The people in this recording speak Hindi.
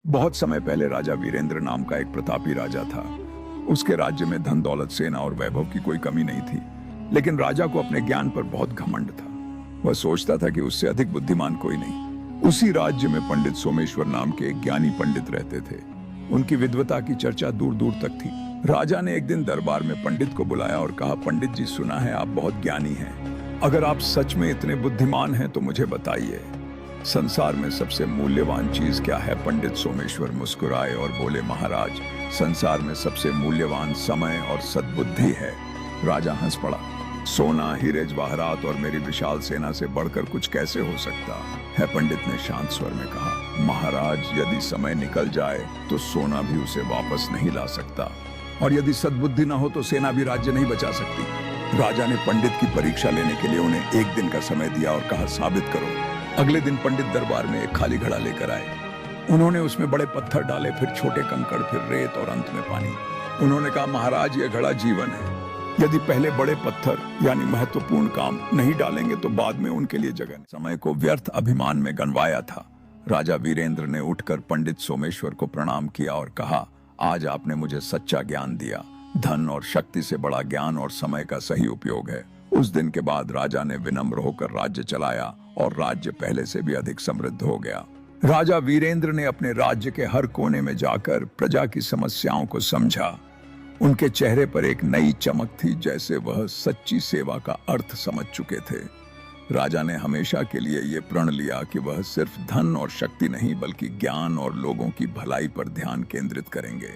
बहुत समय पहले राजा वीरेंद्र नाम का एक प्रतापी राजा था। उसके राज्य में धन दौलत सेना और वैभव की कोई कमी नहीं थी, लेकिन राजा को अपने ज्ञान पर बहुत घमंड था। वह सोचता था कि उससे अधिक बुद्धिमान कोई नहीं। उसी राज्य में पंडित सोमेश्वर नाम के एक ज्ञानी पंडित रहते थे। उनकी विद्वता की चर्चा दूर दूर तक थी। राजा ने एक दिन दरबार में पंडित को बुलाया और कहा, पंडित जी, सुना है आप बहुत ज्ञानी हैं। अगर आप सच में इतने बुद्धिमान हैं तो मुझे बताइए, संसार में सबसे मूल्यवान चीज क्या है? पंडित सोमेश्वर मुस्कुराए और बोले, महाराज, संसार में सबसे मूल्यवान समय और सद्बुद्धि है। राजा हंस पड़ा। सोना, हीरे जवाहरात और मेरी विशाल सेना से बढ़कर कुछ कैसे हो सकता है? पंडित ने शांत स्वर में कहा, महाराज, यदि समय निकल जाए तो सोना भी उसे वापस नहीं ला सकता, और यदि सद्बुद्धि न हो तो सेना भी राज्य नहीं बचा सकती। राजा ने पंडित की परीक्षा लेने के लिए उन्हें एक दिन का समय दिया और कहा, साबित करो। अगले दिन पंडित दरबार में एक खाली घड़ा लेकर आए। उन्होंने उसमें बड़े पत्थर डाले, फिर छोटे कंकड़, फिर रेत और अंत में पानी। उन्होंने कहा, महाराज, यह घड़ा जीवन है। यदि पहले बड़े पत्थर यानी महत्वपूर्ण काम नहीं डालेंगे तो बाद में उनके लिए जगह नहीं। समय को व्यर्थ अभिमान में गंवाया था। राजा वीरेंद्र ने उठकर पंडित सोमेश्वर को प्रणाम किया और कहा, आज आपने मुझे सच्चा ज्ञान दिया। धन और शक्ति से बड़ा ज्ञान और समय का सही उपयोग है। उस दिन के बाद राजा ने विनम्र होकर राज्य चलाया और राज्य पहले से भी अधिक समृद्ध हो गया। राजा वीरेंद्र ने अपने राज्य के हर कोने में जाकर प्रजा की समस्याओं को समझा। उनके चेहरे पर एक नई चमक थी, जैसे वह सच्ची सेवा का अर्थ समझ चुके थे। राजा ने हमेशा के लिए ये प्रण लिया कि वह सिर्फ धन और शक्ति नहीं, बल्कि ज्ञान और लोगों की भलाई पर ध्यान केंद्रित करेंगे।